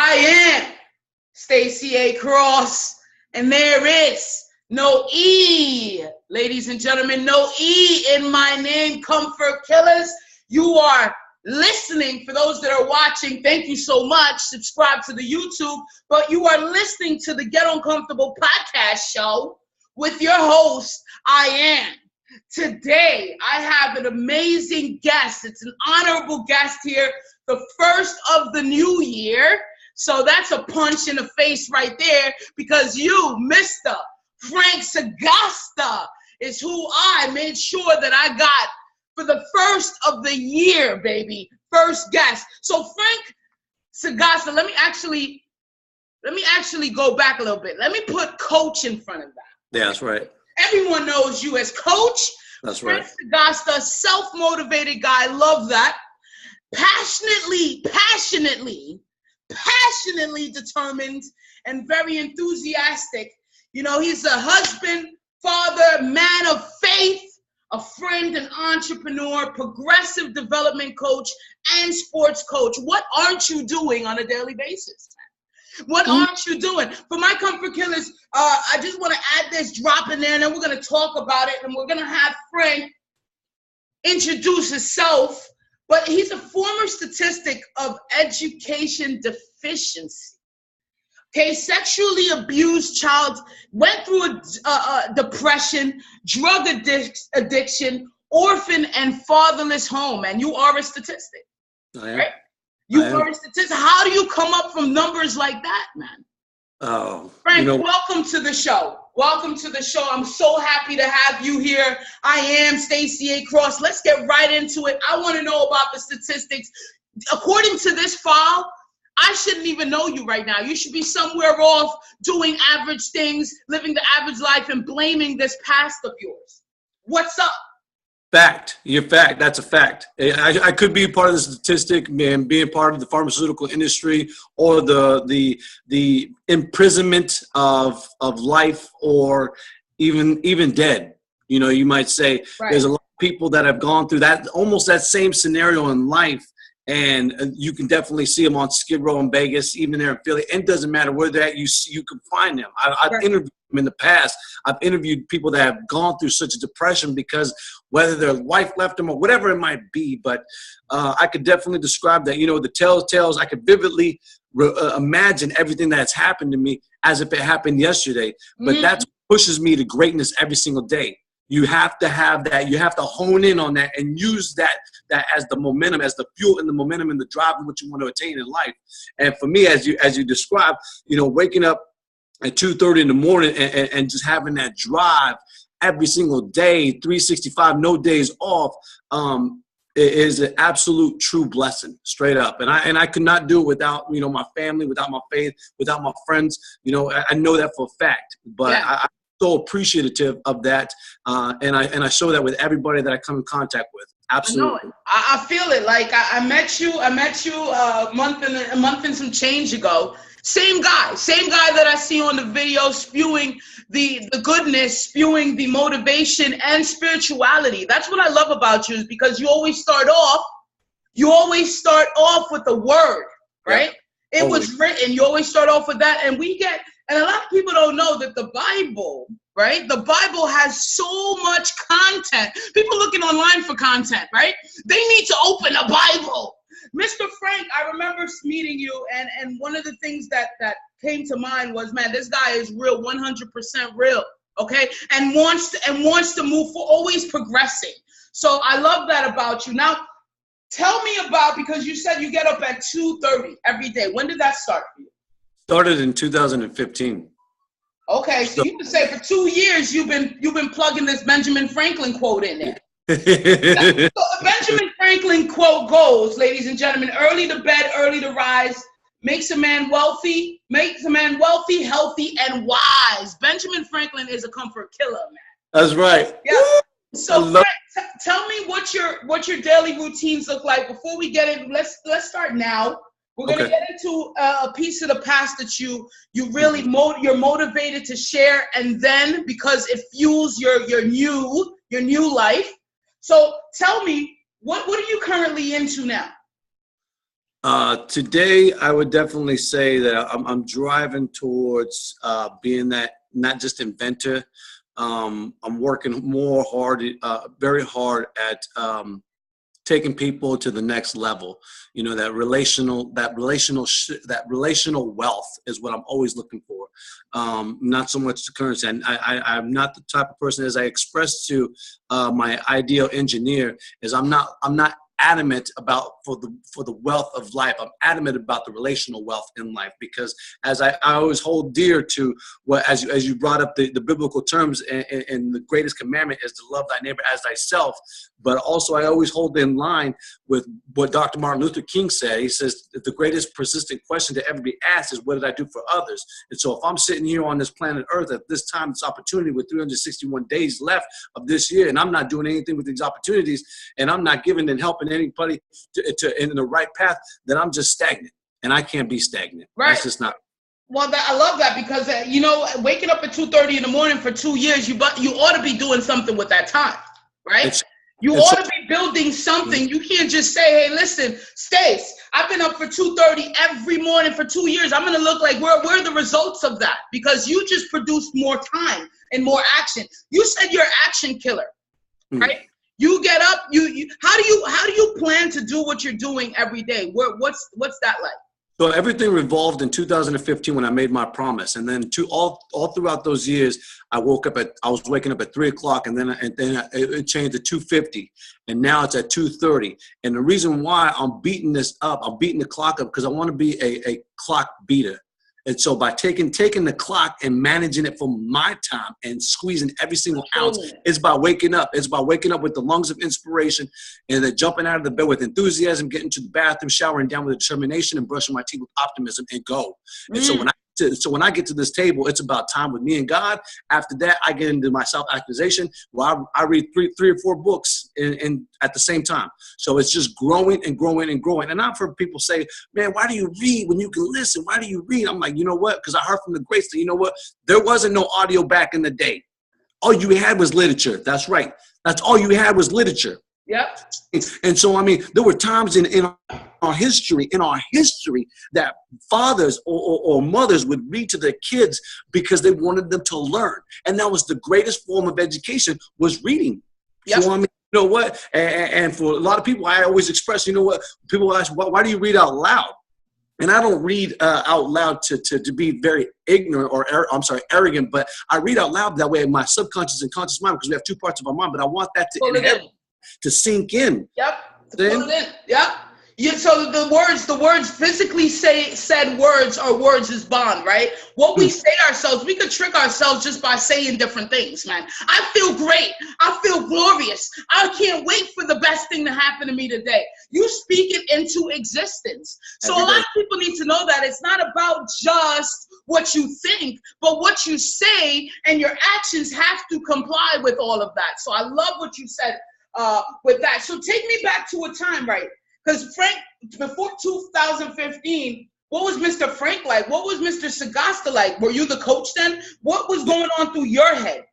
I am Stacey A. Cross, and there is no E, ladies and gentlemen, no E in my name, Comfort Killers. You are listening. For those that are watching, thank you so much. Subscribe to the YouTube, but you are listening to the Get Uncomfortable podcast show with your host, I Am. Today, I have an amazing guest. It's an honorable guest here, the first of the new year. So that's a punch in the face right there, because you, Mr. Frank Sagasta, is who I made sure that I got for the first of the year, baby. First guest. So Frank Sagasta, let me actually go back a little bit. Let me put Coach in front of that. Yeah, that's right. Everyone knows you as Coach. That's Frank right. Sagasta, self-motivated guy. Love that. Passionately determined and very enthusiastic. You know, he's a husband, father, man of faith, a friend, an entrepreneur, progressive development coach, and sports coach. What aren't you doing on a daily basis? What aren't you doing? For my Comfort Killers, I just want to add this drop in there, and then we're going to talk about it, and we're going to have Frank introduce himself. But he's a former statistic of education deficiency. Okay, sexually abused child, went through a depression, drug addiction, orphan and fatherless home, and you are a statistic. Right? You are a statistic. How do you come up from numbers like that, man? Oh, Frank, welcome to the show. Welcome to the show. I'm so happy to have you here. I am Stacey A. Cross. Let's get right into it. I want to know about the statistics. According to this file, I shouldn't even know you right now. You should be somewhere off doing average things, living the average life, and blaming this past of yours. What's up? Fact. You're fact. That's a fact. I could be part of the statistic, man, being part of the pharmaceutical industry, or the imprisonment of life, or even dead. You know, you might say There's a lot of people that have gone through that, almost that same scenario in life. And you can definitely see them on Skid Row in Vegas, even there in Philly. It doesn't matter where they're at, you can find them. I've interviewed them in the past. I've interviewed people that have gone through such a depression because whether their wife left them or whatever it might be. But I could definitely describe that. You know, the telltales, I could vividly imagine everything that's happened to me as if it happened yesterday. But that's what pushes me to greatness every single day. You have to have that. You have to hone in on that and use that as the momentum, as the fuel and the momentum and the drive in what you want to attain in life. And for me, as you described, you know, waking up at 2:30 in the morning and just having that drive every single day, 365, no days off, is an absolute true blessing, straight up. And I could not do it without, you know, my family, without my faith, without my friends. You know, I know that for a fact. But I'm so appreciative of that, and I show that with everybody that I come in contact with. Absolutely. I know it. I feel it. Like I met you a month and some change ago. Same guy that I see on the video, spewing the goodness, spewing the motivation and spirituality. That's what I love about you, is because you always start off with the word, right? Yeah. It was written. You always start off with that, and a lot of people don't know that the Bible, right? The Bible has so much content. People looking online for content, right? They need to open a Bible. Mr. Frank, I remember meeting you, and one of the things that came to mind was, man, this guy is real, 100% real, okay? And wants to move forward, always progressing. So I love that about you. Now, tell me about, because you said you get up at 2:30 every day. When did that start for you? Started in 2015. Okay, so you can say for 2 years you've been plugging this Benjamin Franklin quote in there. So the Benjamin Franklin quote goes, ladies and gentlemen: early to bed, early to rise, makes a man wealthy, healthy, and wise. Benjamin Franklin is a comfort killer, man. That's right. Yeah. So Frank, tell me what your daily routines look like. Before we get in, let's start now. We're gonna get into a piece of the past that you really you're motivated to share, and then because it fuels your new life. So tell me, what are you currently into now? Today, I would definitely say that I'm driving towards being that not just inventor. I'm working very hard at taking people to the next level. You know, that relational wealth is what I'm always looking for. Not so much the currency. And I'm not the type of person, as I expressed to my ideal engineer, is I'm not adamant about for the wealth of life. I'm adamant about the relational wealth in life, because as I always hold dear to what, as you brought up the biblical terms, and the greatest commandment is to love thy neighbor as thyself. But also I always hold in line with what Dr. Martin Luther King said. He says the greatest persistent question to ever be asked is, what did I do for others? And so if I'm sitting here on this planet Earth at this time, this opportunity, with 361 days left of this year, and I'm not doing anything with these opportunities, and I'm not giving and helping anybody to in the right path, then I'm just stagnant, and I can't be stagnant. Right. That's just not. Well, I love that, because you know, waking up at 2:30 in the morning for 2 years, you ought to be doing something with that time, right? You ought to be building something. You can't just say, hey, listen, Stace, I've been up for 2:30 every morning for 2 years. I'm going to look like, where are the results of that? Because you just produced more time and more action. You said you're an action killer, right? You get up, how do you plan to do what you're doing every day? What's that like? So everything revolved in 2015 when I made my promise, and then all throughout those years, I was waking up at 3 o'clock, and then it changed to 2:50, and now it's at 2:30. And the reason why I'm beating the clock up, because I want to be a clock beater. And so by taking the clock and managing it for my time and squeezing every single ounce, it's by waking up. It's by waking up with the lungs of inspiration, and then jumping out of the bed with enthusiasm, getting to the bathroom, showering down with determination, and brushing my teeth with optimism, and go. And so when I get to this table, it's about time with me and God. After that, I get into my self-actualization, where I read three or four books in at the same time. So it's just growing and growing and growing. And I've heard people say, man, why do you read when you can listen? Why do you read? I'm like, you know what? Because I heard from the greats that, you know what? There wasn't no audio back in the day. All you had was literature. That's right. That's all you had was literature. Yep. And so, I mean, there were times in our history that fathers or mothers would read to their kids because they wanted them to learn. And that was the greatest form of education, was reading. Yep. So, I mean, you know what? And for a lot of people, I always express, you know what? People ask, why do you read out loud? And I don't read out loud to be very ignorant or arrogant, but I read out loud that way in my subconscious and conscious mind, because we have two parts of our mind, but I want that to sink in. Yep. Yep. Yeah, so the words physically said words are words is bond, right? What we say ourselves, we could trick ourselves just by saying different things, man. I feel great. I feel glorious. I can't wait for the best thing to happen to me today. You speak it into existence. So a lot of people need to know that it's not about just what you think, but what you say, and your actions have to comply with all of that. So I love what you said with that. So take me back to a time, right? Because Frank, before 2015, what was Mr. Frank like? What was Mr. Sagasta like? Were you the coach then? What was going on through your head?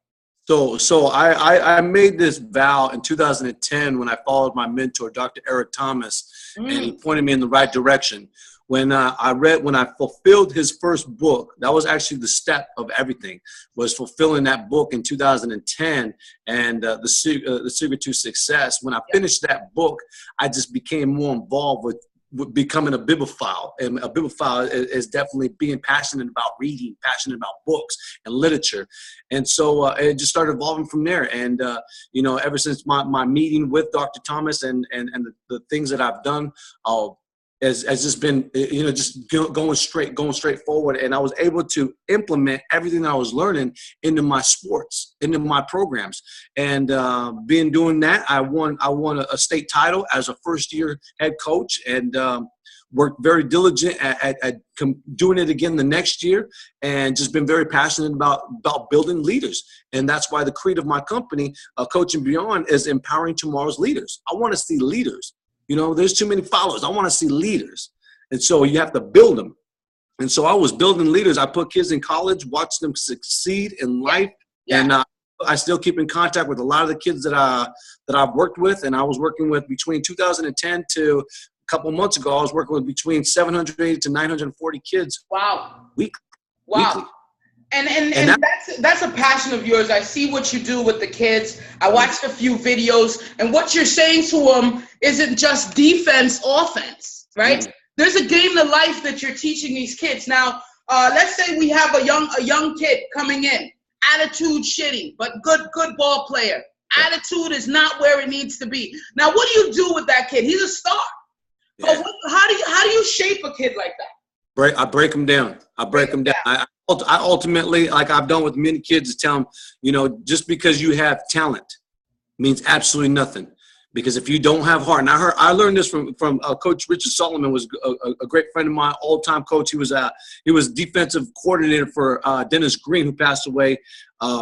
So I made this vow in 2010 when I followed my mentor, Dr. Eric Thomas, and he pointed me in the right direction. When I fulfilled his first book, that was actually the step of everything, was fulfilling that book in 2010, and the Secret to Success. When I finished that book, I just became more involved with becoming a bibliophile. And a bibliophile is definitely being passionate about reading, passionate about books and literature. And so it just started evolving from there. And, you know, ever since my meeting with Dr. Thomas and the things that I've done, has just been, you know, just going straight forward. And I was able to implement everything that I was learning into my sports, into my programs. And doing that, I won a state title as a first-year head coach, and worked very diligent at doing it again the next year, and just been very passionate about building leaders. And that's why the creed of my company, Coach and Beyond, is empowering tomorrow's leaders. I want to see leaders. You know, there's too many followers. I want to see leaders. And so you have to build them. And so I was building leaders. I put kids in college, watched them succeed in life. Yeah. And I still keep in contact with a lot of the kids that I've worked with. And I was working with between 2010 to couple months ago, I was working with between 780 to 940 kids. Wow. Weekly. Wow. And that's a passion of yours. I see what you do with the kids. I watched a few videos, and what you're saying to them isn't just defense, offense, right? Mm-hmm. There's a game to life that you're teaching these kids. Now, let's say we have a young kid coming in, attitude shitty, but good ball player. Attitude is not where it needs to be. Now, what do you do with that kid? He's a star. Yeah. How do you shape a kid like that? I break them down. I ultimately, like I've done with many kids, is tell them, you know, just because you have talent means absolutely nothing. Because if you don't have heart, and I learned this from Coach Richard Solomon, was a great friend of mine, all-time coach. He was defensive coordinator for Dennis Green, who passed away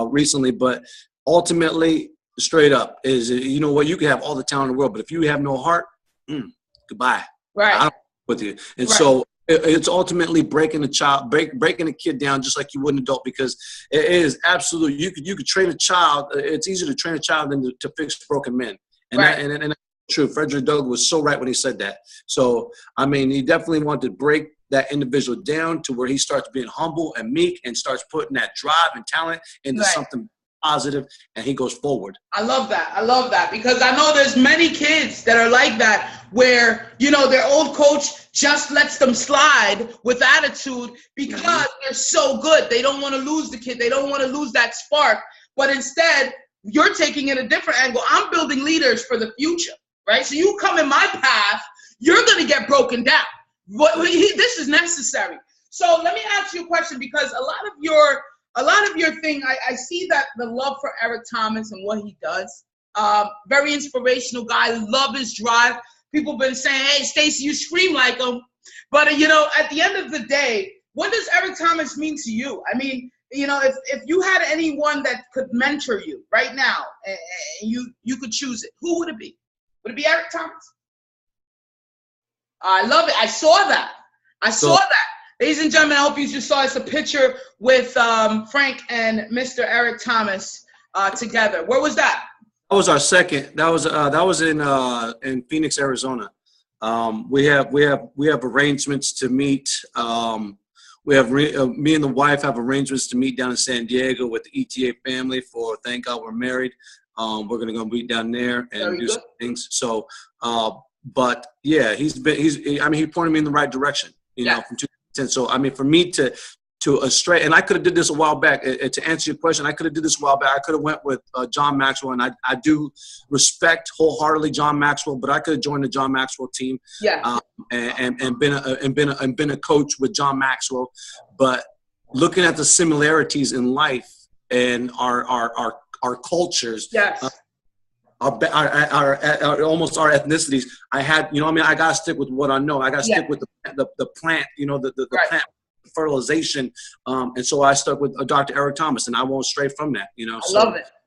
recently. But ultimately, straight up, is, you know what, you can have all the talent in the world, but if you have no heart, goodbye. Right. I don't with you. And right. So it's ultimately breaking a kid down just like you would an adult, because it is absolutely, you could train a child. It's easier to train a child than to fix broken men. And right. and that's true. Frederick Doug was so right when he said that. So, I mean, he definitely wanted to break that individual down to where he starts being humble and meek and starts putting that drive and talent into right. something positive, and he goes forward. I love that because I know there's many kids that are like that, where, you know, their old coach just lets them slide with attitude because mm-hmm. they're so good. They don't want to lose the kid. They don't want to lose that spark. But instead, you're taking it a different angle. I'm building leaders for the future, right? So you come in my path, you're going to get broken down. This is necessary. So let me ask you a question, because a lot of your thing, I see that the love for Eric Thomas and what he does. Very inspirational guy. Love his drive. People have been saying, hey, Stacey, you scream like him. But, you know, at the end of the day, what does Eric Thomas mean to you? I mean, you know, if you had anyone that could mentor you right now, and you could choose it, who would it be? Would it be Eric Thomas? I love it. I saw that. Ladies and gentlemen, I hope you just saw it's a picture with Frank and Mr. Eric Thomas together. Where was that? That was our second. That was in Phoenix, Arizona. We have arrangements to meet. Me and the wife have arrangements to meet down in San Diego with the ETA family for Thank God We're Married. We're gonna go meet down there and do some things. So, but yeah, he pointed me in the right direction. You know, from 2010. So I mean, for me to astray, and I could have did this a while back. To answer your question, I could have did this a while back. I could have went with John Maxwell, and I do respect wholeheartedly John Maxwell, but I could have joined the John Maxwell team. Yeah. And been a coach with John Maxwell. But looking at the similarities in life and our cultures. Yes. Our almost our ethnicities. I gotta stick with what I know. I gotta stick with the plant, you know, the right. plant fertilization. And so I stuck with Dr. Eric Thomas, and I won't stray from that, you know.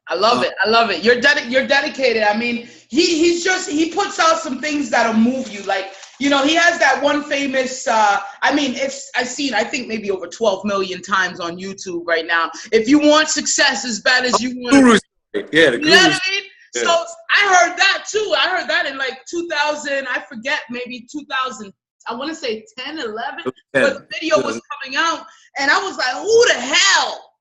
I love it. You're dedicated. I mean, he puts out some things that'll move you. Like, you know, he has that one famous, I've seen, I think maybe over 12 million times on YouTube right now. If you want success as bad as you want. Yeah, you know what I mean? Yeah. So I heard that too. I heard that in like 2000, I forget, maybe 2000, I want to say 10, 11, but the video was coming out, and I was like, who the hell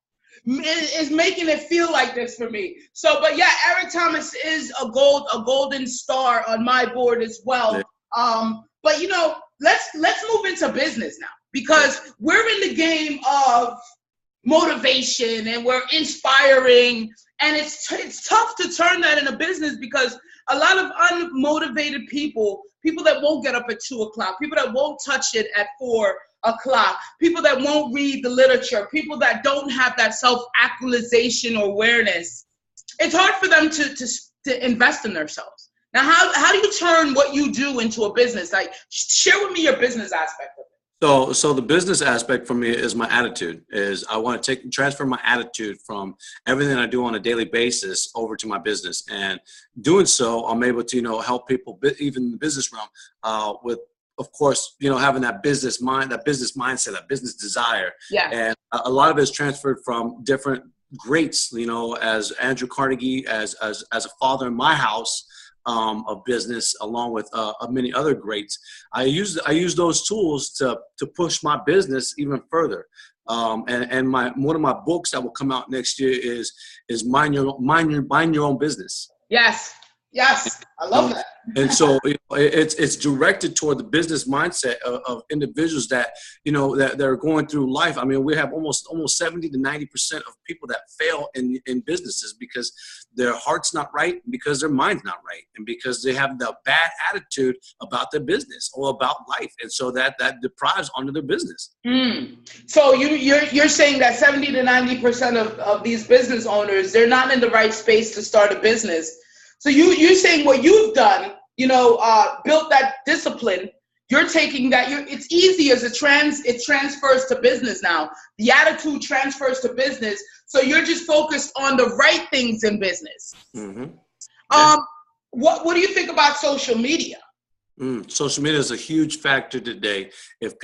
is making it feel like this for me? So, but yeah, Eric Thomas is a golden star on my board as well. Yeah. But you know, let's move into business now, because we're in the game of motivation and we're inspiring, and it's tough to turn that into business, because a lot of unmotivated people that won't get up at 2 o'clock, people that won't touch it at 4 o'clock, people that won't read the literature, people that don't have that self-actualization or awareness, it's hard for them to invest in themselves. Now, how do you turn what you do into a business? Like, share with me your business aspect of it. So the business aspect for me is my attitude. Is I want to transfer my attitude from everything I do on a daily basis over to my business, and doing so, I'm able to, you know, help people, even in the business realm, with, of course, you know, having that business mind, that business mindset, that business desire. Yeah. And a lot of it is transferred from different greats, you know, as Andrew Carnegie, as a father in my house. of business, along with many other greats. I use those tools to push my business even further. And one of my books that will come out next year is mind your own business. Yes. I love that. And so it's directed toward the business mindset of individuals that are going through life. I mean, we have almost 70 to 90% of people that fail in businesses because their heart's not right, because their mind's not right, and because they have the bad attitude about their business or about life, and so that deprives onto their business. So you're saying that 70 to 90% of these business owners, they're not in the right space to start a business. So you're saying what you've done, built that discipline. You're taking that. It's easy as it transfers to business now. The attitude transfers to business. So you're just focused on the right things in business. Mm-hmm. Yeah. What do you think about social media? Social media is a huge factor today. If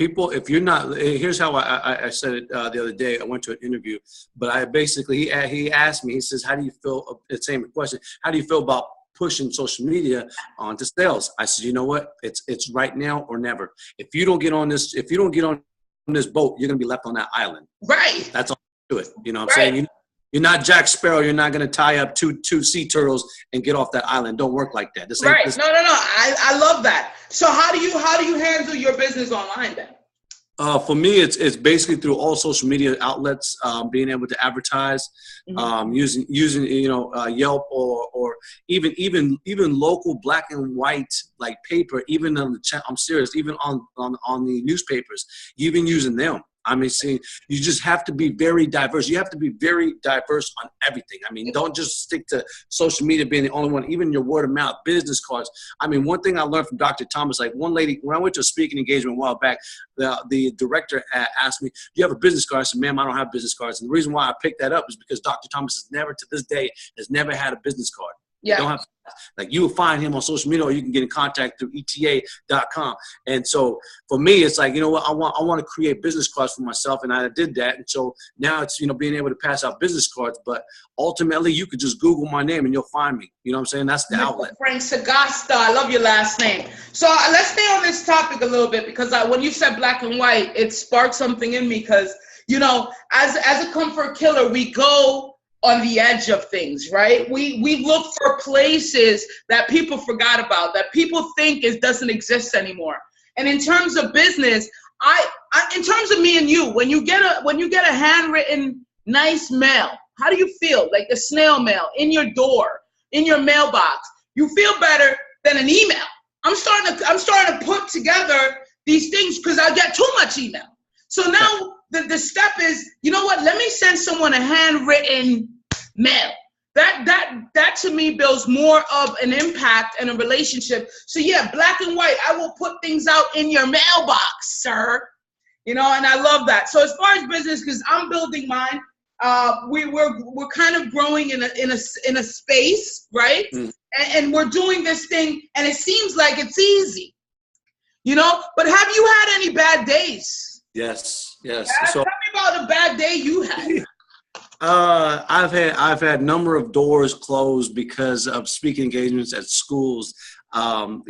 you're not, here's how I said it the other day. I went to an interview, but he asked me, he says, how do you feel, the same question, how do you feel about pushing social media onto sales? I said, you know what, it's right now or never. If you don't get on this boat, you're going to be left on that island. Right. That's all to it. You know what I'm saying? You're not Jack Sparrow. You're not going to tie up two sea turtles and get off that island. Don't work like that. No. I love that. So how do you handle your business online then? For me, it's basically through all social media outlets, being able to advertise, using Yelp or even local black and white like paper. Even on I'm serious. Even on the newspapers, even using them. I mean, see, you just have to be very diverse. You have to be very diverse on everything. I mean, don't just stick to social media being the only one, even your word of mouth, business cards. I mean, one thing I learned from Dr. Thomas, like one lady, when I went to a speaking engagement a while back, the director asked me, do you have a business card? I said, ma'am, I don't have business cards. And the reason why I picked that up is because Dr. Thomas to this day, has never had a business card. Yeah. Don't have, like, you will find him on social media, or you can get in contact through eta.com. And so for me, it's like, you know what, I want to create business cards for myself, and I did that. And so now it's, being able to pass out business cards, but ultimately you could just Google my name and you'll find me. You know what I'm saying? That's the outlet. Frank Sagasta. I love your last name. So let's stay on this topic a little bit, because when you said black and white, it sparked something in me, because, as a comfort killer, we go on the edge of things, right? We look for places that people forgot about, that people think doesn't exist anymore. And in terms of business, in terms of me and you, when you get a handwritten nice mail, how do you feel? Like the snail mail in your door, in your mailbox, you feel better than an email. I'm starting to put together these things because I get too much email. So now the step is, you know what? Let me send someone a handwritten mail. That to me builds more of an impact and a relationship. So yeah, black and white, I will put things out in your mailbox, sir. And I love that. So as far as business, because I'm building mine, we're kind of growing in a space, right? And we're doing this thing, and it seems like it's easy, But have you had any bad days? Yes. So tell me about a bad day you had. I've had a number of doors closed because of speaking engagements at schools, and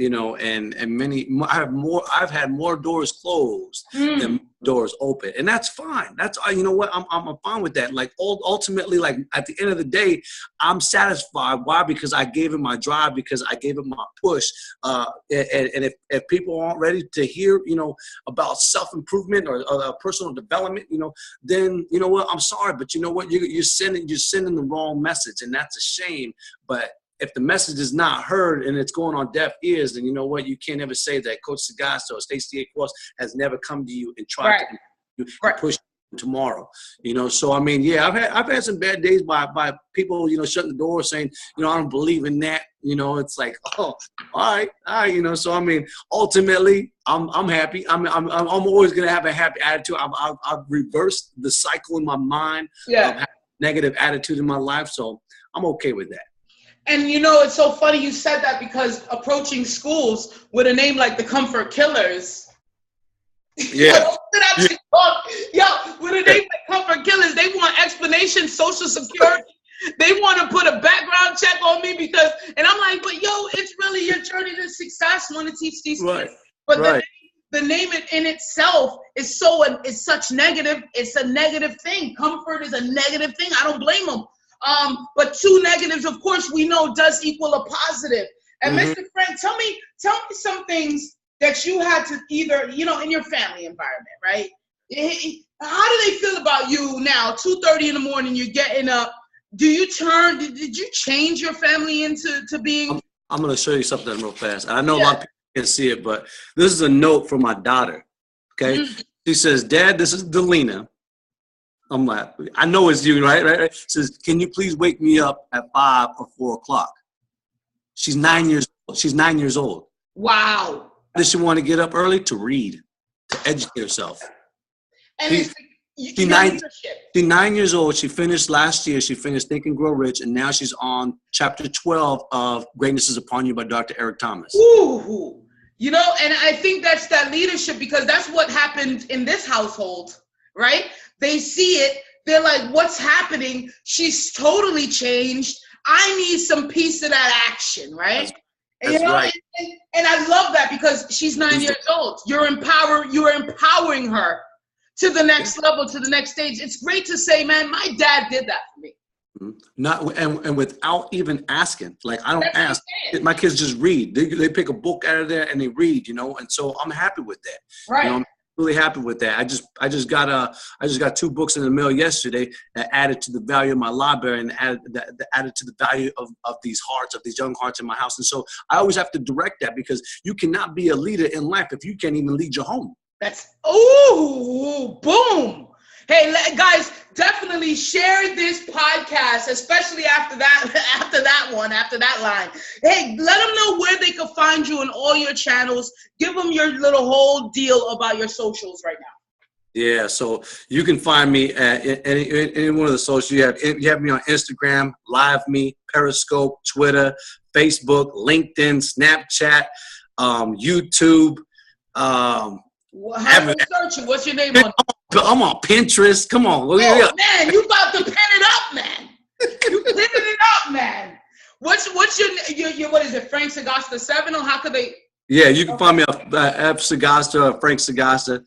many. I've had more doors closed than doors open, and that's fine. That's you know what, I'm fine with that. Like ultimately, like at the end of the day, I'm satisfied. Why? Because I gave it my drive, because I gave it my push. And if people aren't ready to hear, about self-improvement or personal development, then you know what, I'm sorry, but you know what, you're sending the wrong message, and that's a shame. But if the message is not heard and it's going on deaf ears, then you know what? You can't ever say that Coach Sagasta or Stacey A. Cross has never come to you and tried to push you tomorrow. So I mean, yeah, I've had some bad days by people, shutting the door, saying, I don't believe in that. It's like, oh, all right, So I mean, ultimately, I'm happy. I'm always gonna have a happy attitude. I've reversed the cycle in my mind of having negative attitude in my life, so I'm okay with that. And it's so funny you said that, because approaching schools with a name like the Comfort Killers. Yeah. With a name like Comfort Killers, they want explanation, Social Security. They want to put a background check on me because, and I'm like, but yo, it's really your journey to success. Want to teach these kids, but the name in itself is such negative. It's a negative thing. Comfort is a negative thing. I don't blame them. But two negatives, of course, we know does equal a positive. And Mr. Frank, tell me some things that you had to either, you know, in your family environment, right? How do they feel about you now? 2:30 in the morning, you're getting up. Do you turn? Did you change your family into being? I'm going to show you something real fast. I know a lot of people can't see it, but this is a note from my daughter. Okay, she says, "Dad, this is Delina." I'm like, I know it's you, right? She says, "Can you please wake me up at 5 or 4 o'clock?" She's 9 years old. She's 9 years old. Wow. Does she want to get up early? To read, to educate herself. And she's 9 years old. She finished last year. She finished Think and Grow Rich, and now she's on chapter 12 of Greatness is Upon You by Dr. Eric Thomas. Ooh. You know, and I think that's that leadership, because that's what happened in this household, right? They see it. They're like, what's happening? She's totally changed. I need some piece of that action, right? That's right. And I love that, because she's 9 years old. You're empowering her to the next level, to the next stage. It's great to say, man, my dad did that for me. And without even asking, like I don't ask. My kids just read. They pick a book out of there and they read, you know. And so I'm happy with that. Right. You know, I'm really happy with that. I just got 2 books in the mail yesterday that added to the value of my library and added to the value of these hearts, of these young hearts in my house. And so I always have to direct that, because you cannot be a leader in life if you can't even lead your home. Boom. Hey, guys, definitely share this podcast, especially after that line. Hey, let them know where they can find you on all your channels. Give them your little whole deal about your socials right now. Yeah, so you can find me at any one of the socials. You have me on Instagram, Live Me, Periscope, Twitter, Facebook, LinkedIn, Snapchat, YouTube. How are you searching? What's your name on? I'm on Pinterest. Come on. Oh, man, you about to pin it up, man. You pinning it up, man. What's your what is it, Frank Sagasta 7, or how could they? Yeah, you can find me at F Sagasta or Frank Sagasta.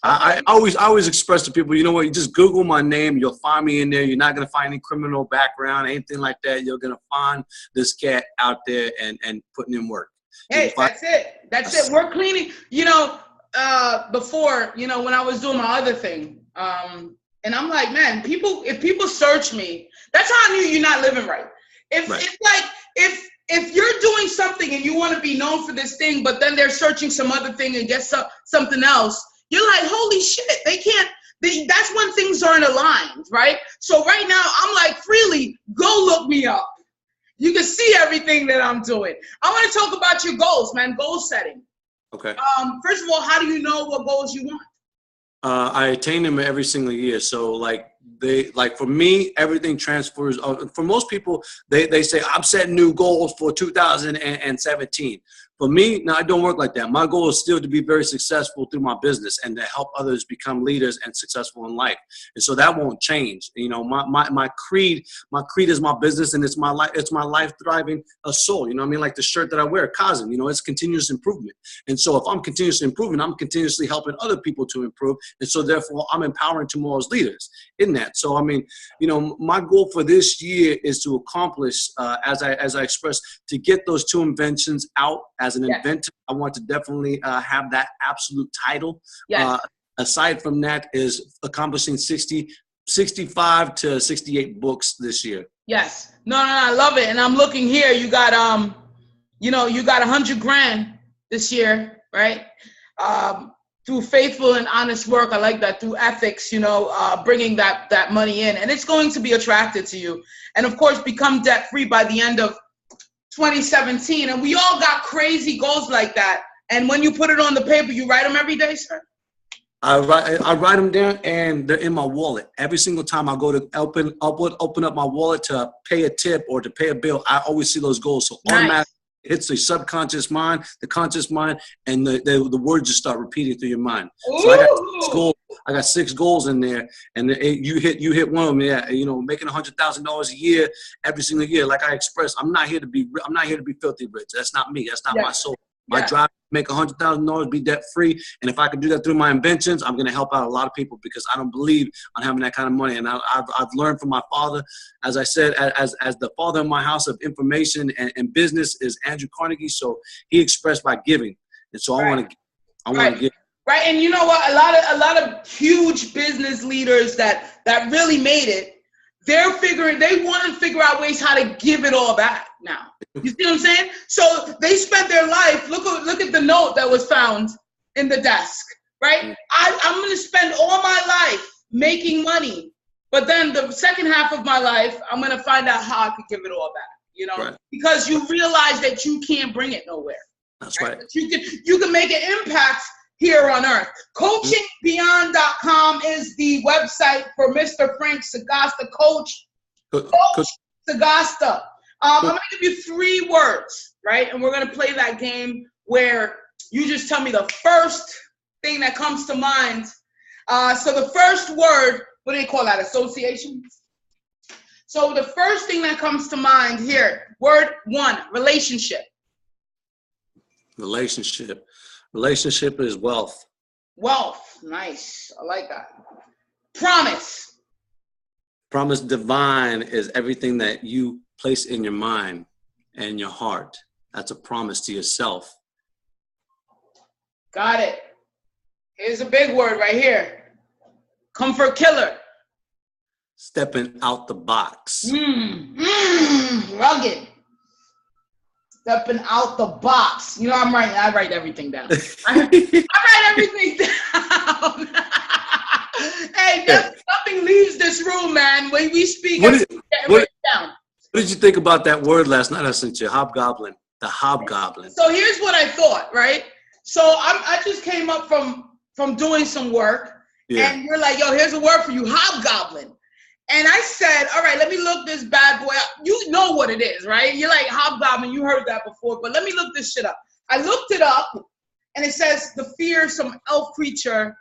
I always express to people, you know what, you just Google my name, you'll find me in there. You're not going to find any criminal background, anything like that. You're going to find this cat out there and putting in work. Hey, that's it. We're cleaning, you know. Before, you know, when I was doing my other thing, and I'm like, man, if people search me, that's how I knew you're not living right. It's like, if you're doing something and you want to be known for this thing, but then they're searching some other thing and get something else, you're like, holy shit, that's when things aren't aligned, right? So right now, I'm like, freely, go look me up. You can see everything that I'm doing. I want to talk about your goals, man, goal setting. Okay. First of all, how do you know what goals you want? I attain them every single year. So for me, everything transfers. For most people, they say, I'm setting new goals for 2017. For me, no, I don't work like that. My goal is still to be very successful through my business and to help others become leaders and successful in life. And so that won't change. You know, my creed is my business, and it's my life thriving a soul. You know what I mean? Like the shirt that I wear, Cosm, you know, it's continuous improvement. And so if I'm continuously improving, I'm continuously helping other people to improve. And so therefore I'm empowering tomorrow's leaders in that. So, I mean, you know, my goal for this year is to accomplish, as I expressed, to get those 2 inventions out. As an inventor, I want to definitely have that absolute title. Yes. Aside from that, is accomplishing 65 to 68 books this year. Yes. No, I love it. And I'm looking here. You got you got $100,000 this year, right? Through faithful and honest work. I like that. Through ethics, you know, bringing that money in, and it's going to be attracted to you. And of course, become debt free by the end of 2017, and we all got crazy goals like that. And when you put it on the paper, you write them every day, sir? I write them down, and they're in my wallet. Every single time I go to open up my wallet to pay a tip or to pay a bill, I always see those goals. So automatically hits the subconscious mind, the conscious mind, and the words just start repeating through your mind. So I got 6 goals in there, and you hit one of them. Yeah, you know, making $100,000 a year every single year. Like I expressed, I'm not here to be filthy rich. That's not me. That's not my soul. My drive to make $100,000, be debt free, and if I can do that through my inventions, I'm going to help out a lot of people because I don't believe on having that kind of money. And I've learned from my father, as I said, as the father in my house of information and business is Andrew Carnegie. So he expressed by giving, and so I want to give. Right, and you know what? A lot of huge business leaders that really made it, they want to figure out ways how to give it all back now. You see what I'm saying? So they spent their life, look at the note that was found in the desk, right? I'm going to spend all my life making money, but then the second half of my life, I'm going to find out how I could give it all back, you know, because you realize that you can't bring it nowhere. That's right. You can make an impact here on earth. Coachingbeyond.com is the website for Mr. Frank Sagasta, Coach Sagasta. I'm going to give you 3 words, right? And we're going to play that game where you just tell me the first thing that comes to mind. So the first word, what do they call that? Association? So the first thing that comes to mind here, word 1, relationship. Relationship. Relationship is wealth. Wealth. Nice. I like that. Promise. Promise divine is everything that you place in your mind and your heart. That's a promise to yourself. Got it. Here's a big word right here. Comfort killer. Stepping out the box. Rugged. Stepping out the box. You know, I write everything down. I write everything down. Hey, nothing leaves this room, man. When we speak, what down. What did you think about that word last night I sent you? Hobgoblin. The hobgoblin. So here's what I thought, right? So I just came up from doing some work, and you're like, yo, here's a word for you, hobgoblin. And I said, all right, let me look this bad boy up. You know what it is, right? You're like, hobgoblin, you heard that before, but let me look this shit up. I looked it up, and it says the fear, some elf creature,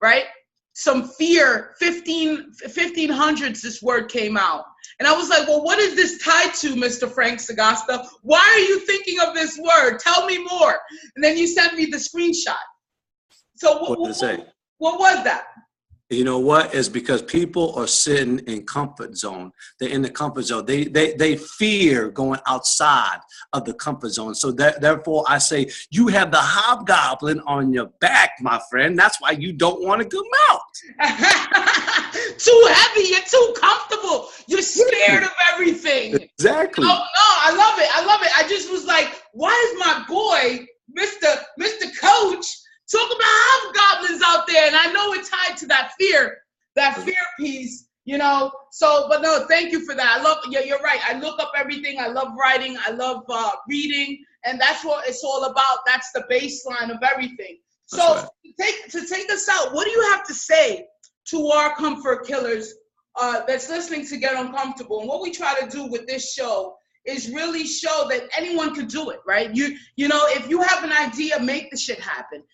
right? Some fear, 1500s this word came out. And I was like, well, what is this tied to, Mr. Frank Sagasta? Why are you thinking of this word? Tell me more. And then you sent me the screenshot. So what did it say? What was that? You know what? It's because people are sitting in comfort zone. They're in the comfort zone. They fear going outside of the comfort zone. So therefore, I say you have the hobgoblin on your back, my friend. That's why you don't want to come out. Too heavy. You're too comfortable. You're scared of everything. Exactly. No, I love it. I love it. I just was like, why is my boy, Mr. Coach, talk about hobgoblins out there? And I know it's tied to that fear piece, you know. So, but no, thank you for that. I love, you're right. I look up everything. I love writing. I love reading. And that's what it's all about. That's the baseline of everything. So to take us out, what do you have to say to our comfort killers that's listening to Get Uncomfortable? And what we try to do with this show is really show that anyone could do it, right? You know, if you have an idea, make the shit happen.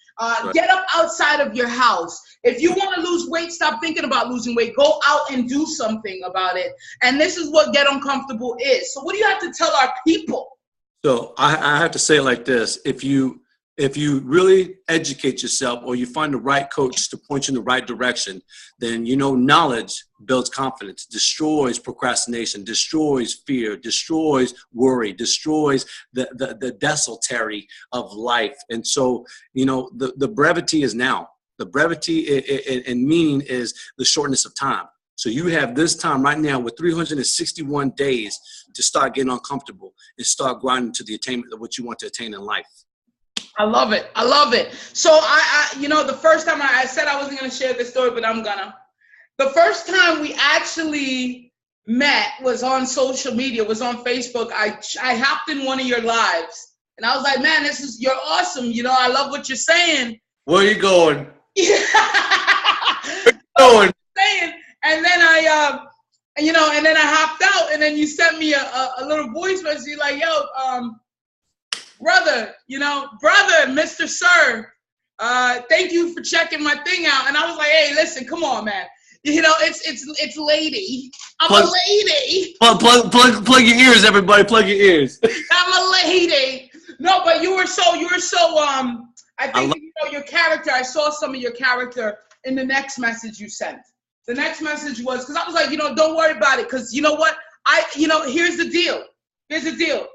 Get up outside of your house. If you want to lose weight, stop thinking about losing weight. Go out and do something about it. And this is what Get Uncomfortable is. So what do you have to tell our people? So I have to say it like this. If you really educate yourself or you find the right coach to point you in the right direction, then you know knowledge builds confidence, destroys procrastination, destroys fear, destroys worry, destroys the desultory of life. And so, you know, the brevity is now. The brevity and meaning is the shortness of time. So you have this time right now with 361 days to start getting uncomfortable and start grinding to the attainment of what you want to attain in life. I love it. I love it. So I you know, the first time I said I wasn't going to share this story, but I'm gonna. The first time we actually met was on social media, was on Facebook. I hopped in one of your lives and I was like, man, you're awesome. You know, I love what you're saying. Where are you going? Yeah. Where are you going? And then and then I hopped out and then you sent me a little voice message. You're like, yo, brother, Mr. Sir, Thank you for checking my thing out. And I was like, hey, listen, come on, man. You know, it's lady. I'm a lady. Plug your ears, everybody. Plug your ears. I'm a lady. No, but you were so I think you know your character. I saw some of your character in the next message you sent. The next message was, because I was like, you know, don't worry about it, because you know what? Here's the deal. Here's the deal.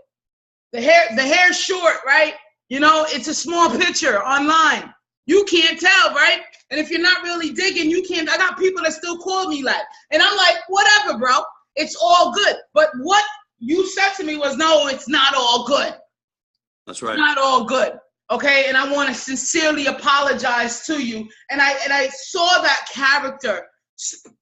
The hair's short, right? You know, it's a small picture online. You can't tell, right? And if you're not really digging, you can't. I got people that still call me like, and I'm like, whatever, bro. It's all good. But what you said to me was, no, it's not all good. That's right. It's not all good. Okay, and I want to sincerely apologize to you. And I saw that character,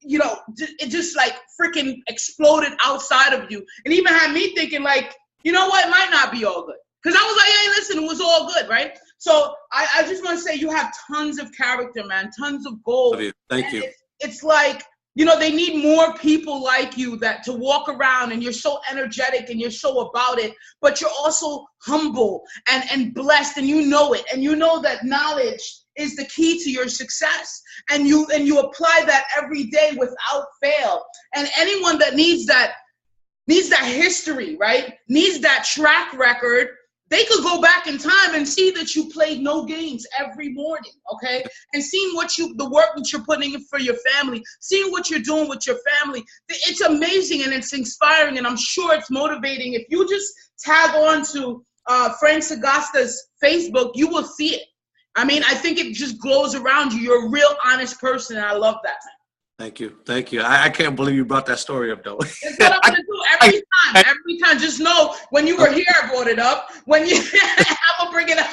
you know, it just like freaking exploded outside of you, and even had me thinking like, you know what, it might not be all good. Because I was like, hey, listen, it was all good, right? So I just want to say you have tons of character, man, tons of gold. Love you. Thank you. It's like, you know, they need more people like you that to walk around, and you're so energetic and you're so about it, but you're also humble and blessed, and you know it, and you know that knowledge is the key to your success, and you apply that every day without fail. And anyone that needs that history, right, needs that track record, they could go back in time and see that you played no games every morning, okay? And seeing the work that you're putting in for your family, seeing what you're doing with your family. It's amazing and it's inspiring, and I'm sure it's motivating. If you just tag on to Frank Sagasta's Facebook, you will see it. I mean, I think it just glows around you. You're a real honest person, and I love that, man. Thank you. Thank you. I can't believe you brought that story up, though. That's what I'm going to do every time. Every time. Just know, when you were here, I brought it up. When you, I'm going to bring it up.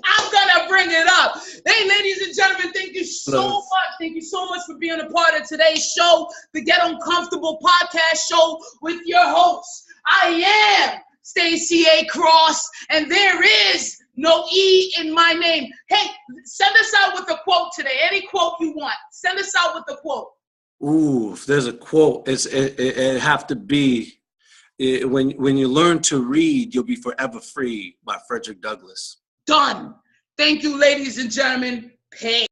I'm going to bring it up. Hey, ladies and gentlemen, thank you so much. Thank you so much for being a part of today's show, the Get Uncomfortable podcast show with your host. I am Stacey A. Cross, and there is no E in my name. Hey, send us out with a quote today. Any quote you want. Send us out with a quote. Ooh, if there's a quote, it have to be, when you learn to read, you'll be forever free, by Frederick Douglass. Done. Thank you, ladies and gentlemen. Peace.